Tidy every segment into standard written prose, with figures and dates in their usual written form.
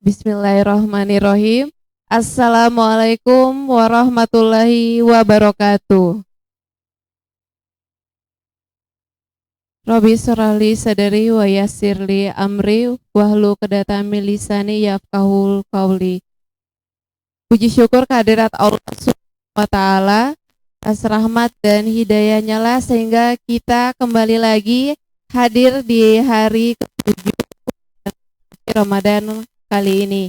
Bismillahirrahmanirrahim. Assalamualaikum warahmatullahi wabarakatuh. Rabbi syrahli sadari wa yassirli amri wahlu kedatami lisani yafqahul qawli. Puji syukur kehadirat Allah Subhanahu wa taala atas rahmat dan hidayahnya lah sehingga kita kembali lagi hadir di hari ke-7 Ramadan kali ini.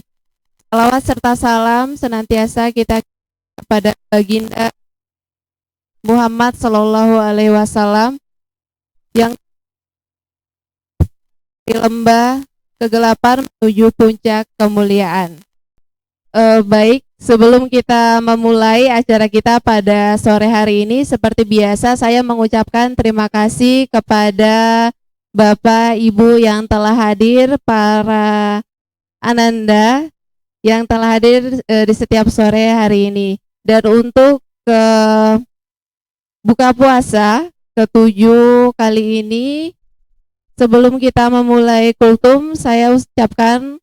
Salawat serta salam senantiasa kita kepada baginda Muhammad Sallallahu Alaihi Wasallam yang di lembah kegelapan menuju puncak kemuliaan. Baik, sebelum kita memulai acara kita pada sore hari ini, seperti biasa saya mengucapkan terima kasih kepada Bapak Ibu yang telah hadir, para Ananda yang telah hadir di setiap sore hari ini. Dan untuk buka puasa ke-7 kali ini, sebelum kita memulai kultum, saya ucapkan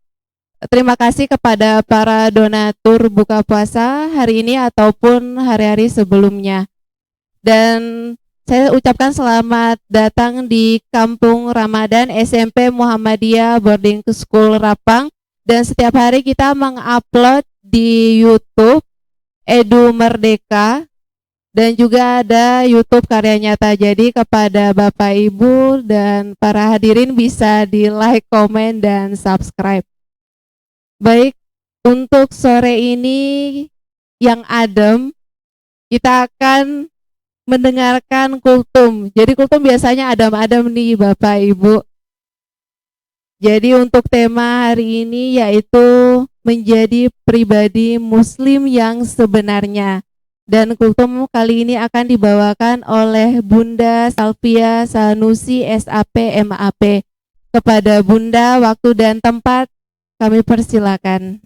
terima kasih kepada para donatur buka puasa hari ini ataupun hari-hari sebelumnya. Dan saya ucapkan selamat datang di Kampung Ramadan SMP Muhammadiyah Boarding School Rapang. Dan setiap hari kita mengupload di YouTube Edu Merdeka dan juga ada YouTube Karya Nyata. Jadi kepada Bapak Ibu dan para hadirin bisa di like, komen, dan subscribe. Baik, untuk sore ini yang adem kita akan mendengarkan kultum. Jadi kultum biasanya adem-adem nih Bapak Ibu. Jadi untuk tema hari ini yaitu menjadi pribadi muslim yang sebenarnya. Dan kultum kali ini akan dibawakan oleh Bunda Salvia Sanusi SAP MAP. Kepada Bunda, waktu dan tempat kami persilakan.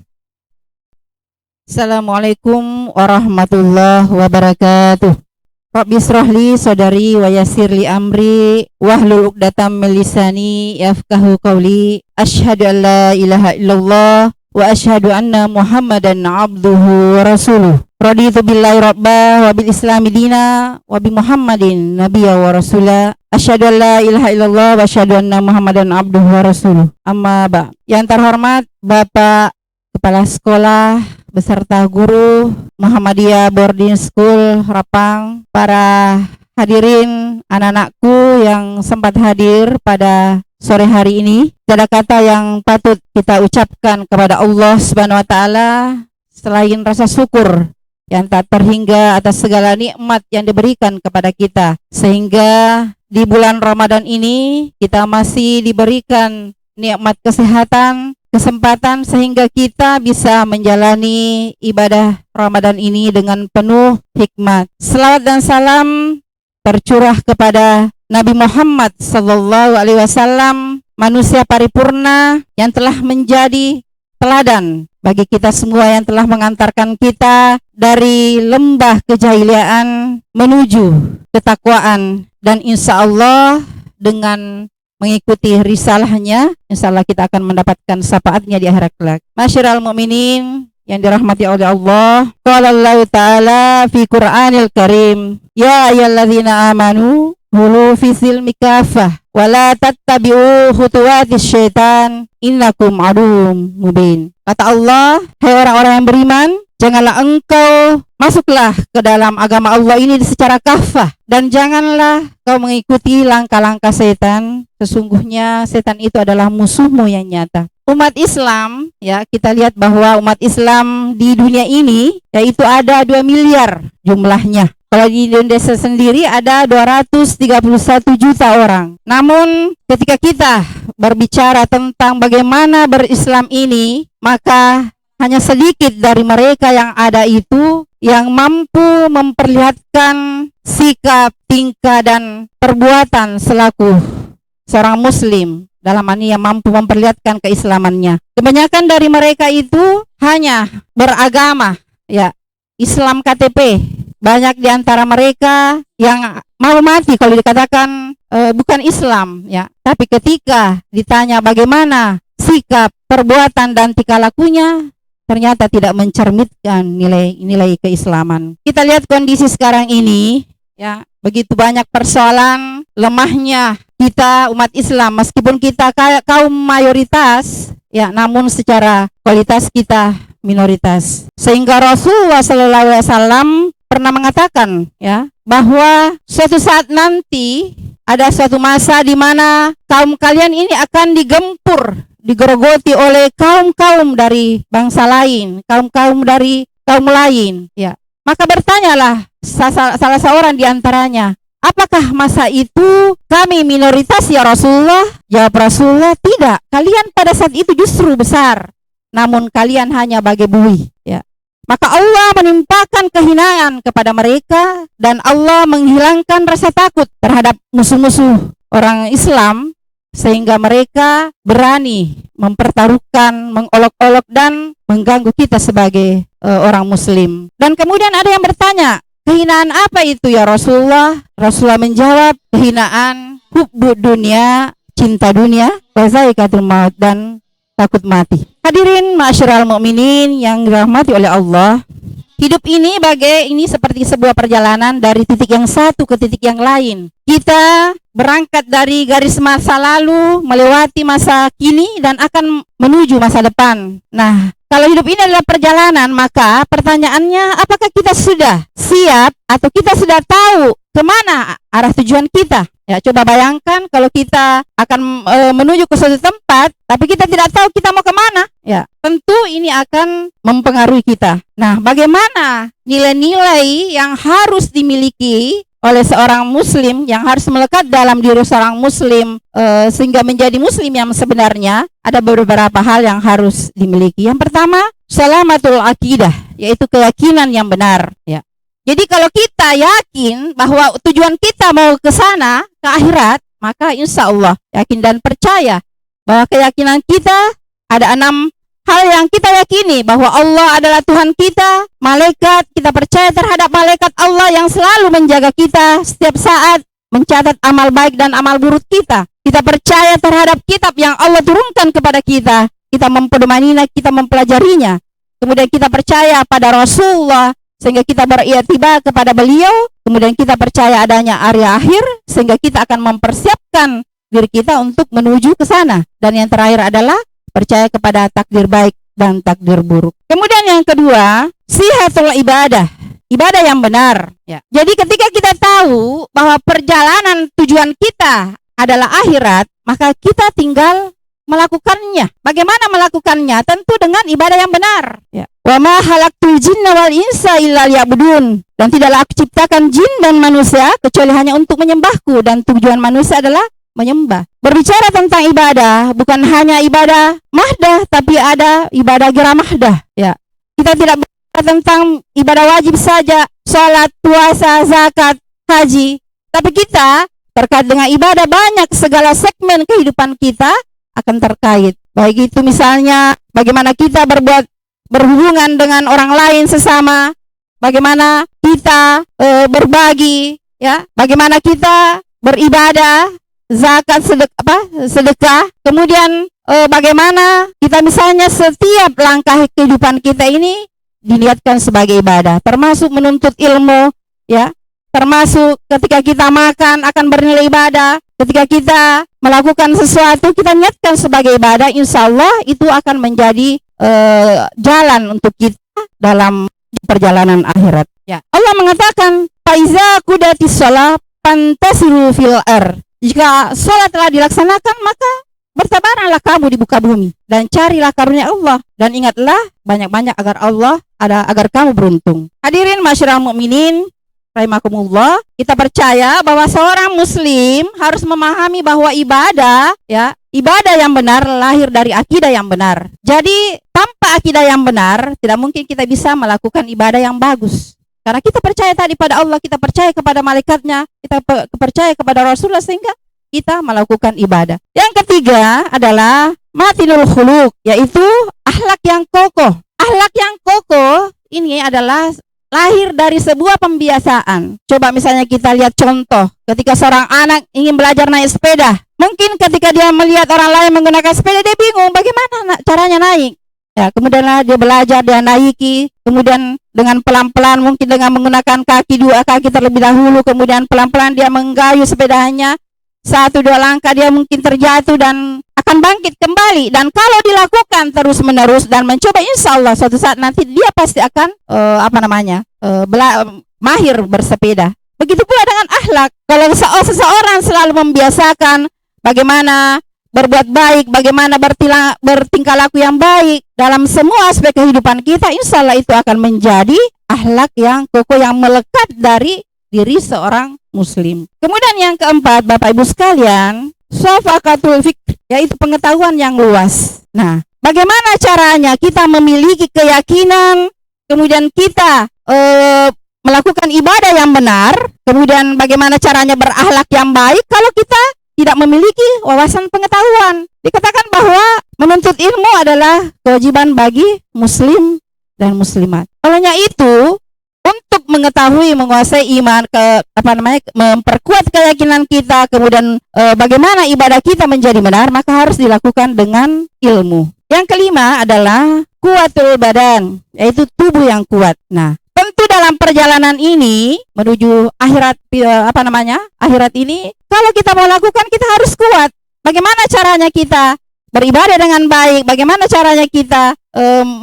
Assalamualaikum warahmatullahi wabarakatuh. Rabbi syrahli sadari wa yassirli amri wahlul 'uqdatam min lisani yafqahu qawli. Asyhadu an la ilaha illallah wa asyhadu anna Muhammadan abduhu wa rasuluh. Raditu billahi rabba wa bil islami dina wa bi Muhammadin nabiyya wa rasula. Asyhadu an la ilaha illallah wa asyhadu anna Muhammadan abduhu wa rasuluh. Amma ba'. Yang terhormat Bapak Kepala Sekolah beserta guru Muhammadiyah Boarding School Rapang, para hadirin anak-anakku yang sempat hadir pada sore hari ini. Ada kata yang patut kita ucapkan kepada Allah Subhanahu wa taala selain rasa syukur yang tak terhingga atas segala nikmat yang diberikan kepada kita, sehingga di bulan Ramadan ini kita masih diberikan nikmat kesehatan, kesempatan sehingga kita bisa menjalani ibadah Ramadan ini dengan penuh hikmat. Selawat dan salam tercurah kepada Nabi Muhammad sallallahu alaihi wasallam, manusia paripurna yang telah menjadi teladan bagi kita semua, yang telah mengantarkan kita dari lembah kejahiliaan menuju ketakwaan, dan insya Allah dengan mengikuti risalahnya, insyaallah kita akan mendapatkan syafaatnya di akhirat kelak. Masyiral mukminin yang dirahmati oleh Allah, qala Allah taala fi Qur'anil Karim, ya ayyuhalladzina amanu hulu fi silmi kafah wa la tattabi'u khutuwatis syaitan innakum aduwwum mubin. Kata Allah, hai orang-orang yang beriman, janganlah engkau masuklah ke dalam agama Allah ini secara kafah, dan janganlah kau mengikuti langkah-langkah setan. Sesungguhnya setan itu adalah musuhmu yang nyata. Umat Islam, ya, kita lihat bahwa umat Islam di dunia ini yaitu ada 2 miliar jumlahnya. Kalau di Indonesia sendiri ada 231 juta orang. Namun ketika kita berbicara tentang bagaimana berislam ini, maka hanya sedikit dari mereka yang ada itu yang mampu memperlihatkan sikap, tingkah, dan perbuatan selaku seorang muslim, dalam hal ini yang mampu memperlihatkan keislamannya. Kebanyakan dari mereka itu hanya beragama, ya, Islam KTP. Banyak di antara mereka yang mau mati kalau dikatakan bukan Islam, ya. Tapi ketika ditanya bagaimana sikap, perbuatan dan tingkah lakunya ternyata tidak mencerminkan nilai-nilai keislaman. Kita lihat kondisi sekarang ini, ya, begitu banyak persoalan, lemahnya kita umat Islam meskipun kita kaum mayoritas, ya, namun secara kualitas kita minoritas. Sehingga Rasulullah SAW pernah mengatakan, ya, bahwa suatu saat nanti ada suatu masa di mana kaum kalian ini akan digerogoti oleh kaum-kaum dari bangsa lain, kaum-kaum dari kaum lain, ya. Maka bertanyalah salah seorang di antaranya, apakah masa itu kami minoritas ya Rasulullah? Jawab Rasulullah, tidak. Kalian pada saat itu justru besar, namun kalian hanya bagai buih, ya. Maka Allah menimpakan kehinaan kepada mereka dan Allah menghilangkan rasa takut terhadap musuh-musuh orang Islam, sehingga mereka berani mempertaruhkan, mengolok-olok dan mengganggu kita sebagai orang muslim. Dan kemudian ada yang bertanya, kehinaan apa itu ya Rasulullah? Rasulullah menjawab, kehinaan hubbu dunia, cinta dunia, wa zaikatul maut, dan takut mati. Hadirin ma'asyiral mukminin yang dirahmati oleh Allah, hidup ini seperti sebuah perjalanan dari titik yang satu ke titik yang lain. Kita berangkat dari garis masa lalu, melewati masa kini dan akan menuju masa depan. Nah, kalau hidup ini adalah perjalanan, maka pertanyaannya, apakah kita sudah siap atau kita sudah tahu kemana arah tujuan kita? Ya, coba bayangkan kalau kita akan menuju ke suatu tempat, tapi kita tidak tahu kita mau kemana. Ya, tentu ini akan mempengaruhi kita. Nah, bagaimana nilai-nilai yang harus dimiliki oleh seorang muslim, yang harus melekat dalam diri seorang muslim sehingga menjadi muslim yang sebenarnya? Ada beberapa hal yang harus dimiliki. Yang pertama, salamatul akidah, yaitu keyakinan yang benar, ya. Jadi kalau kita yakin bahwa tujuan kita mau ke sana, ke akhirat, maka insya Allah yakin dan percaya bahwa keyakinan kita ada 6 hal yang kita yakini, bahwa Allah adalah Tuhan kita, malaikat, kita percaya terhadap malaikat Allah yang selalu menjaga kita setiap saat, mencatat amal baik dan amal buruk kita. Kita percaya terhadap kitab yang Allah turunkan kepada kita, kita mempedomaninya, kita mempelajarinya. Kemudian kita percaya pada Rasulullah, sehingga kita beriktibar kepada beliau. Kemudian kita percaya adanya hari akhir, sehingga kita akan mempersiapkan diri kita untuk menuju ke sana. Dan yang terakhir adalah percaya kepada takdir baik dan takdir buruk. Kemudian yang kedua, sihatul ibadah, ibadah yang benar, ya. Jadi ketika kita tahu bahwa perjalanan tujuan kita adalah akhirat, maka kita tinggal melakukannya. Bagaimana melakukannya? Tentu dengan ibadah yang benar, ya. Wa ma khalaqtul jinna wal insa illa liya'budun, dan tidaklah aku ciptakan jin dan manusia kecuali hanya untuk menyembahku, dan tujuan manusia adalah menyembah. Berbicara tentang ibadah, bukan hanya ibadah mahdah, tapi ada ibadah ghairu mahdah, ya. Kita tidak berbicara tentang ibadah wajib saja, salat, puasa, zakat, haji, tapi kita terkait dengan ibadah banyak, segala segmen kehidupan kita akan terkait. Baik itu misalnya bagaimana kita berhubungan dengan orang lain sesama, bagaimana kita berbagi, ya, bagaimana kita beribadah, zakat, sedekah, kemudian bagaimana kita misalnya setiap langkah kehidupan kita ini diniatkan sebagai ibadah, termasuk menuntut ilmu, ya, termasuk ketika kita makan akan bernilai ibadah, ketika kita melakukan sesuatu kita niatkan sebagai ibadah, insya Allah itu akan menjadi jalan untuk kita dalam perjalanan akhirat, ya. Allah mengatakan, faiza qudatis shalah fantasiru fil ar. Jika sholat telah dilaksanakan, maka bertabaranlah kamu di muka bumi dan carilah karunia Allah, dan ingatlah banyak-banyak agar kamu beruntung. Hadirin ma'asyiral mukminin rahimakumullah, kita percaya bahwa seorang muslim harus memahami bahwa ibadah, ya, ibadah yang benar lahir dari akidah yang benar. Jadi tanpa akidah yang benar tidak mungkin kita bisa melakukan ibadah yang bagus. Karena kita percaya tadi pada Allah, kita percaya kepada malaikatnya, kita percaya kepada Rasulullah, sehingga kita melakukan ibadah. Yang ketiga adalah matinul khuluq, yaitu akhlak yang kokoh. Akhlak yang kokoh ini adalah lahir dari sebuah pembiasaan. Coba misalnya kita lihat contoh, ketika seorang anak ingin belajar naik sepeda, Mungkin ketika dia melihat orang lain menggunakan sepeda, dia bingung bagaimana caranya naik. Ya, kemudian dia belajar, dia naiki, kemudian dengan pelan-pelan, mungkin dengan menggunakan dua kaki terlebih dahulu, kemudian pelan-pelan dia menggayuh sepedanya, 1-2 langkah dia mungkin terjatuh dan akan bangkit kembali. Dan kalau dilakukan terus-menerus dan mencoba, insya Allah suatu saat nanti dia pasti akan mahir bersepeda. Begitu pula dengan akhlak. Kalau seseorang selalu membiasakan bagaimana berbuat baik, bagaimana bertingkah laku yang baik dalam semua aspek kehidupan kita, insya Allah itu akan menjadi akhlak yang kokoh, yang melekat dari diri seorang muslim. Kemudian yang keempat, Bapak Ibu sekalian, syafaqatul fikr, yaitu pengetahuan yang luas. Nah, bagaimana caranya kita memiliki keyakinan, kemudian kita melakukan ibadah yang benar, kemudian bagaimana caranya berakhlak yang baik kalau kita tidak memiliki wawasan pengetahuan. Dikatakan bahwa menuntut ilmu adalah kewajiban bagi muslim dan muslimat. Olehnya itu, untuk mengetahui, menguasai iman, memperkuat keyakinan kita, kemudian bagaimana ibadah kita menjadi benar, maka harus dilakukan dengan ilmu. Yang kelima adalah kuwatul badan, yaitu tubuh yang kuat. Nah, tentu dalam perjalanan ini menuju akhirat, akhirat ini, kalau kita mau lakukan, kita harus kuat. Bagaimana caranya kita beribadah dengan baik? Bagaimana caranya kita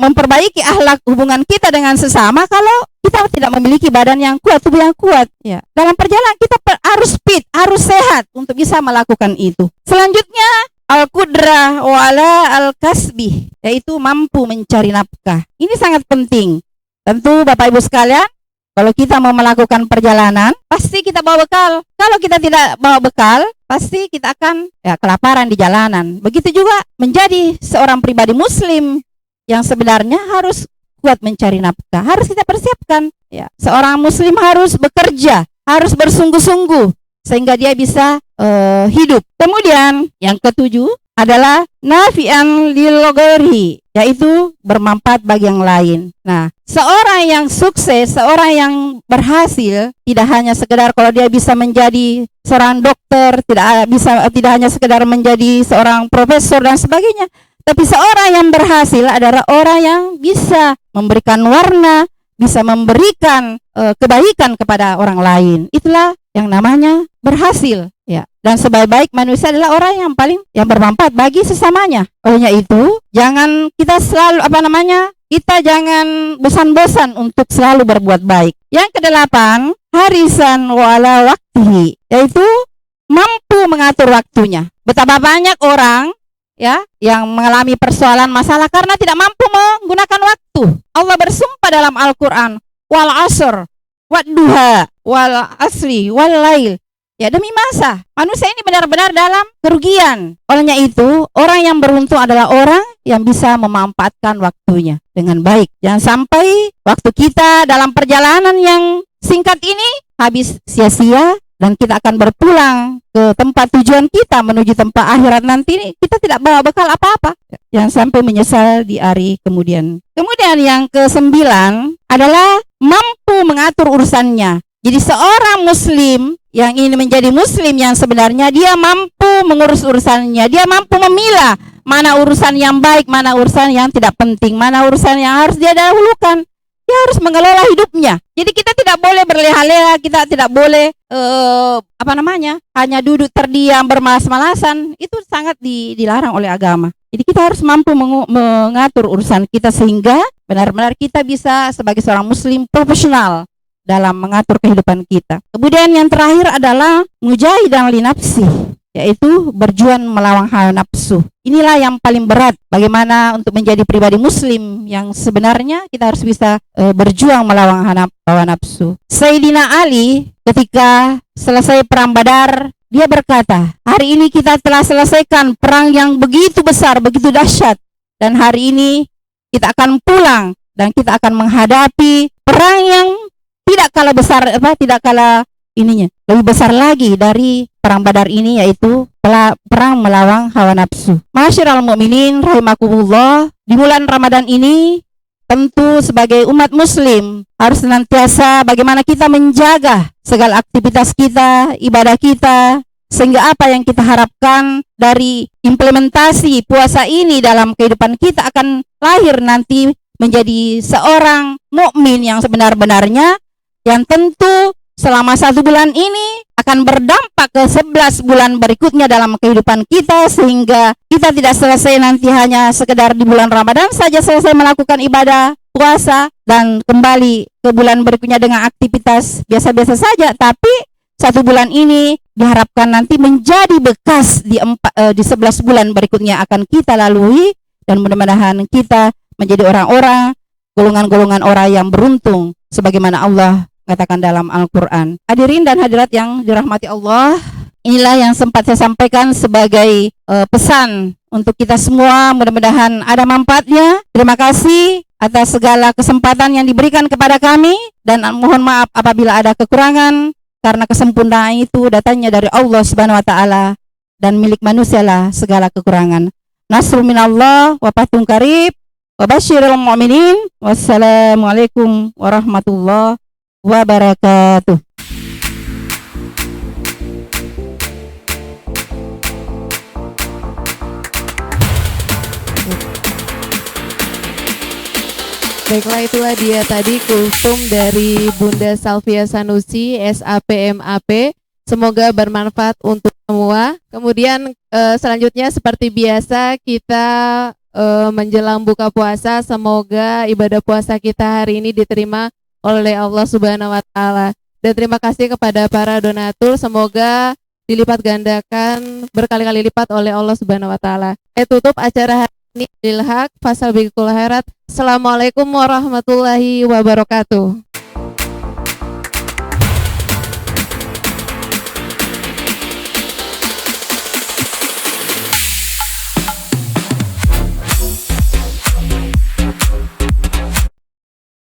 memperbaiki akhlak hubungan kita dengan sesama kalau kita tidak memiliki badan yang kuat, tubuh yang kuat? Ya. Dalam perjalanan kita harus fit, harus sehat untuk bisa melakukan itu. Selanjutnya, al-qudrah wala al-kasbi, yaitu mampu mencari nafkah. Ini sangat penting. Tentu Bapak Ibu sekalian, kalau kita mau melakukan perjalanan, pasti kita bawa bekal. Kalau kita tidak bawa bekal, pasti kita akan kelaparan di jalanan. Begitu juga menjadi seorang pribadi muslim yang sebenarnya harus kuat mencari nafkah. Harus kita persiapkan. Ya, seorang muslim harus bekerja, harus bersungguh-sungguh sehingga dia bisa hidup. Kemudian yang ketujuh adalah nafi'an lil ghairi, yaitu bermanfaat bagi yang lain. Nah, seorang yang sukses, seorang yang berhasil, tidak hanya sekedar kalau dia bisa menjadi seorang dokter, tidak hanya sekedar menjadi seorang profesor dan sebagainya, tapi seorang yang berhasil adalah orang yang bisa memberikan warna, bisa memberikan kebaikan kepada orang lain. Itulah yang namanya berhasil. Ya, dan sebaik-baik manusia adalah orang yang bermanfaat bagi sesamanya. Olehnya itu, jangan kita selalu kita jangan bosan-bosan untuk selalu berbuat baik. Yang kedelapan, harisan wala waktihi, yaitu mampu mengatur waktunya. Betapa banyak orang yang mengalami persoalan masalah karena tidak mampu menggunakan waktu. Allah bersumpah dalam Al-Qur'an, wal asr, wad duha, wal asri, wal lail. Ya, demi masa, manusia ini benar-benar dalam kerugian. Olehnya itu, orang yang beruntung adalah orang yang bisa memanfaatkan waktunya dengan baik. Jangan sampai waktu kita dalam perjalanan yang singkat ini habis sia-sia dan kita akan berpulang ke tempat tujuan kita menuju tempat akhirat nanti, kita tidak bawa bekal apa-apa. Jangan sampai menyesal di hari kemudian. Kemudian yang ke-9 adalah mampu mengatur urusannya. Jadi seorang muslim yang ingin menjadi muslim yang sebenarnya, dia mampu mengurus urusannya, dia mampu memilah mana urusan yang baik, mana urusan yang tidak penting, mana urusan yang harus dia dahulukan. Dia harus mengelola hidupnya. Jadi kita tidak boleh berleha-leha, kita tidak boleh hanya duduk terdiam bermalas-malasan. Itu sangat dilarang oleh agama. Jadi kita harus mampu mengatur urusan kita sehingga benar-benar kita bisa sebagai seorang muslim profesional dalam mengatur kehidupan kita. Kemudian yang terakhir adalah mujahidan li nafsi, yaitu berjuang melawan hawa nafsu. Inilah yang paling berat. Bagaimana untuk menjadi pribadi muslim yang sebenarnya kita harus bisa berjuang melawan hawa nafsu. Sayyidina Ali ketika selesai perang Badar, dia berkata, hari ini kita telah selesaikan perang yang begitu besar, begitu dahsyat, dan hari ini kita akan pulang dan kita akan menghadapi perang yang tidak kalah lebih besar lagi dari perang Badar ini, yaitu perang melawan hawa nafsu. Masyiral mukminin rahimakumullah, di bulan Ramadan ini tentu sebagai umat muslim harus senantiasa bagaimana kita menjaga segala aktivitas kita, ibadah kita, sehingga apa yang kita harapkan dari implementasi puasa ini dalam kehidupan kita akan lahir nanti menjadi seorang mukmin yang sebenar-benarnya, yang tentu selama 1 bulan ini akan berdampak ke 11 bulan berikutnya dalam kehidupan kita, sehingga kita tidak selesai nanti hanya sekedar di bulan Ramadan saja selesai melakukan ibadah puasa dan kembali ke bulan berikutnya dengan aktivitas biasa-biasa saja, tapi 1 bulan ini diharapkan nanti menjadi bekas di 11 bulan berikutnya akan kita lalui, dan mudah-mudahan kita menjadi orang-orang, golongan-golongan orang yang beruntung sebagaimana Allah katakan dalam Al-Quran. Hadirin dan hadirat yang dirahmati Allah, inilah yang sempat saya sampaikan sebagai pesan untuk kita semua, mudah-mudahan ada manfaatnya. Terima kasih atas segala kesempatan yang diberikan kepada kami, dan mohon maaf apabila ada kekurangan, karena kesempurnaan itu datangnya dari Allah Subhanahu wa taala, dan milik manusialah segala kekurangan. Nasrul minallah wa fathun qarib wa basyiril mu'minin. Wassalamualaikum warahmatullahi wabarakatuh. Baiklah, itulah dia tadi kultum dari Bunda Salvia Sanusi, SAPMAP. Semoga bermanfaat untuk semua. Kemudian selanjutnya seperti biasa kita menjelang buka puasa, semoga ibadah puasa kita hari ini diterima oleh Allah Subhanahu wa taala. Dan terima kasih kepada para donatur, semoga dilipat gandakan berkali-kali lipat oleh Allah Subhanahu wa taala. Tutup acara hari ini, lil haq fasal bikul khairat. Assalamualaikum warahmatullahi wabarakatuh.